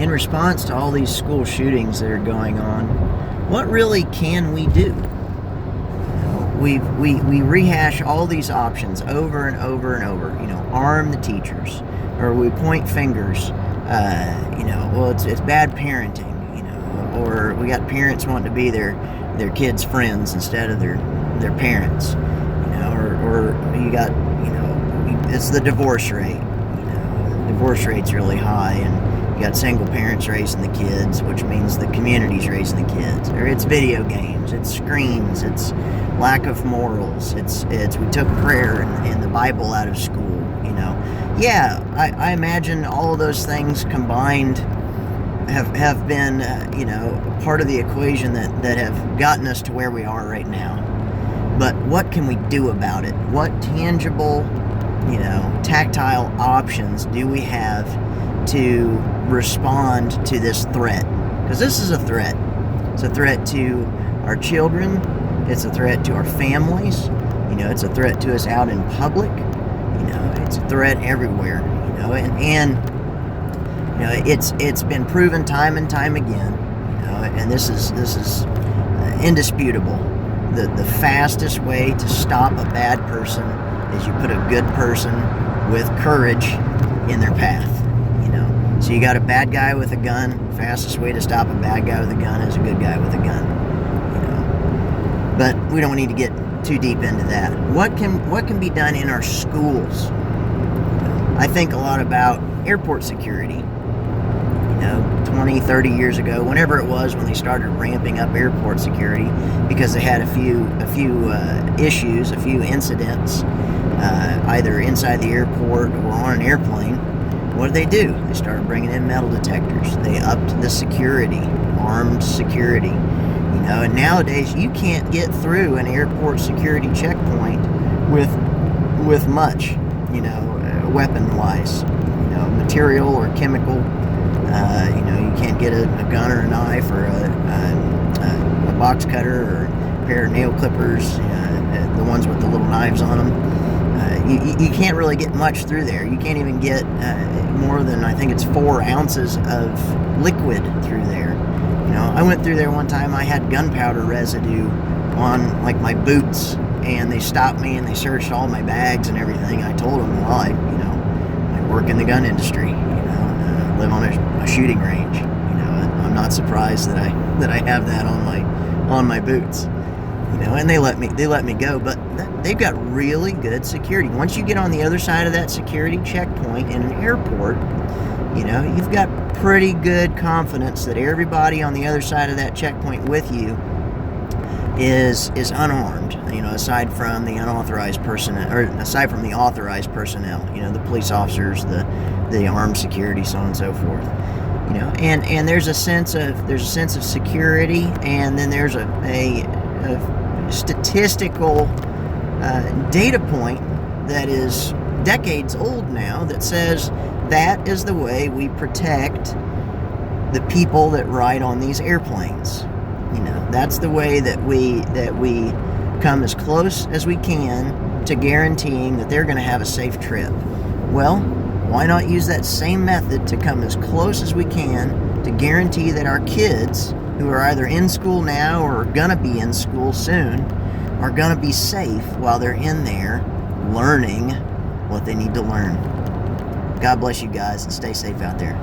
in response to all these school shootings that are going on, what really can we do? We rehash all these options over and over and over. Arm the teachers, or we point fingers. Well, it's bad parenting. Or we got parents wanting to be their kids' friends instead of their parents. Or you got it's the divorce rate. The divorce rate's really high, and you got single parents raising the kids, which means the community's raising the kids. Or it's video games, it's screens, it's lack of morals. It's we took prayer and the Bible out of school. Yeah, I imagine all of those things combined have been part of the equation that have gotten us to where we are right now. But what can we do about it? What tangible, tactile options do we have to respond to this threat? Because this is a threat. It's a threat to our children. It's a threat to our families. It's a threat to us out in public. It's a threat everywhere. It's been proven time and time again. And this is indisputable. The fastest way to stop a bad person is you put a good person with courage in their path. So you got a bad guy with a gun. Fastest way to stop a bad guy with a gun is a good guy with a gun. But we don't need to get too deep into that. What can be done in our schools? I think a lot about airport security. 20, 30 years ago, whenever it was when they started ramping up airport security, because they had a few issues, a few incidents, either inside the airport or on an airplane. What did they do? They started bringing in metal detectors. They upped the security, armed security. And nowadays you can't get through an airport security checkpoint with much, weapon-wise, material or chemical. You can't get a gun or a knife or a box cutter or a pair of nail clippers, the ones with the little knives on them. You can't really get much through there. You can't even get more than, I think it's 4 ounces of liquid through there. I went through there one time. I had gunpowder residue on my boots, and they stopped me and they searched all my bags and everything. I told them, well, I work in the gun industry. Live on a shooting range. I'm not surprised that I have that on my boots. And they let me go. But they've got really good security. Once you get on the other side of that security checkpoint in an airport, you've got pretty good confidence that everybody on the other side of that checkpoint with you is unarmed. Aside from the unauthorized personnel, or aside from the authorized personnel. The police officers, the armed security, so on and so forth. And there's a sense of security, and then there's a statistical data point that is decades old now that says that is the way we protect the people that ride on these airplanes. That's the way that we come as close as we can to guaranteeing that they're going to have a safe trip. Well, why not use that same method to come as close as we can to guarantee that our kids, who are either in school now or are going to be in school soon, are going to be safe while they're in there learning what they need to learn. God bless you guys, and stay safe out there.